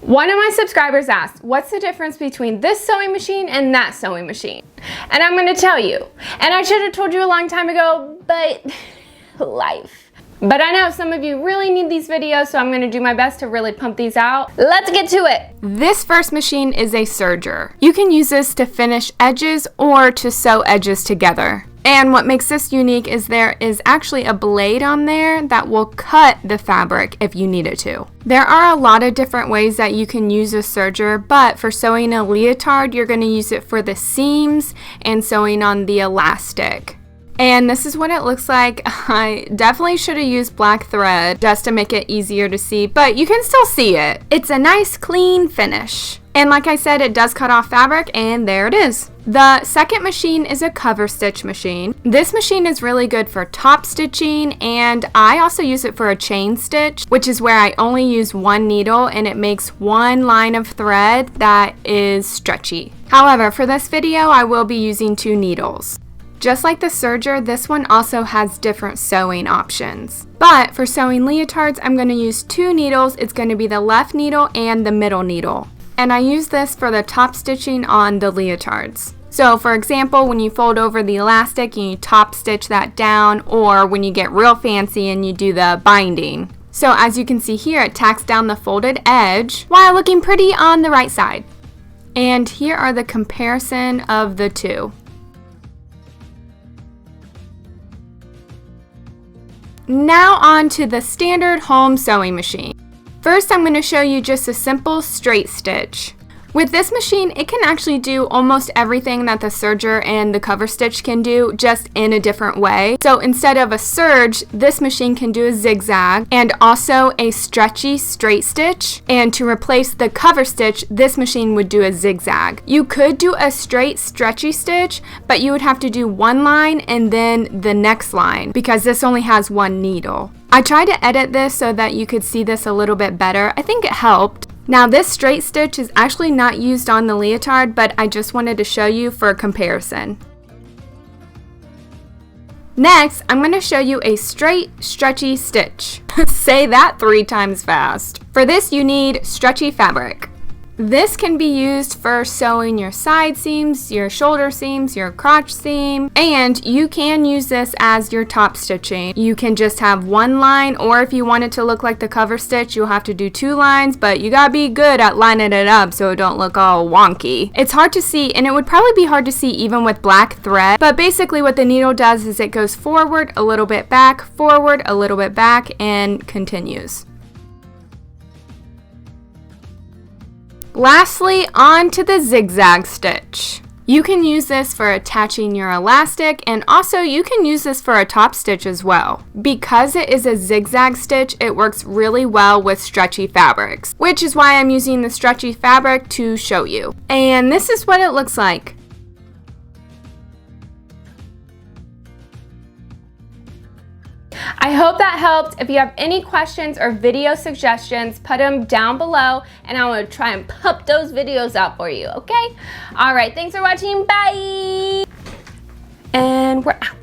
One of my subscribers asked, what's the difference between this sewing machine and that sewing machine? And I'm gonna tell you. And I should have told you a long time ago, but life. But I know some of you really need these videos, so I'm gonna do my best to really pump these out. Let's get to it. This first machine is a serger. You can use this to finish edges or to sew edges together. And what makes this unique is there is actually a blade on there that will cut the fabric if you need it to. There are a lot of different ways that you can use a serger, but for sewing a leotard, you're going to use it for the seams and sewing on the elastic. And this is what it looks like. I definitely should have used black thread just to make it easier to see, but you can still see it. It's a nice clean finish. And like I said, it does cut off fabric, and there it is. The second machine is a Coverstitch machine. This machine is really good for top stitching, and I also use it for a chain stitch, which is where I only use one needle and it makes one line of thread that is stretchy. However, for this video, I will be using 2 needles. Just like the serger, this one also has different sewing options. But for sewing leotards, I'm going to use 2 needles. It's going to be the left needle and the middle needle. And I use this for the top stitching on the leotards. So for example, when you fold over the elastic and you top stitch that down, or when you get real fancy and you do the binding. So as you can see here, it tacks down the folded edge while looking pretty on the right side. And here are the comparison of the 2. Now on to the standard home sewing machine. First, I'm going to show you just a simple straight stitch. With this machine, it can actually do almost everything that the serger and the Coverstitch can do, just in a different way. So instead of a serge, this machine can do a zigzag and also a stretchy straight stitch. And to replace the Coverstitch, this machine would do a zigzag. You could do a straight stretchy stitch, but you would have to do one line and then the next line because this only has one needle. I tried to edit this so that you could see this a little bit better. I think it helped. Now this straight stitch is actually not used on the leotard, but I just wanted to show you for a comparison. Next, I'm going to show you a straight stretchy stitch. Say that 3 times fast. For this, you need stretchy fabric. This can be used for sewing your side seams, your shoulder seams, your crotch seam, and you can use this as your top stitching. You can just have one line, or if you want it to look like the Coverstitch, you'll have to do 2 lines, but you gotta be good at lining it up so it don't look all wonky. It's hard to see, and it would probably be hard to see even with black thread, but basically what the needle does is it goes forward, a little bit back, forward, a little bit back, and continues. Lastly, on to the zigzag stitch. You can use this for attaching your elastic, and also you can use this for a top stitch as well. Because it is a zigzag stitch, it works really well with stretchy fabrics, which is why I'm using the stretchy fabric to show you. And this is what it looks like. I hope that helped. If you have any questions or video suggestions, put them down below and I will try and pump those videos out for you, okay? All right, thanks for watching. Bye. And we're out.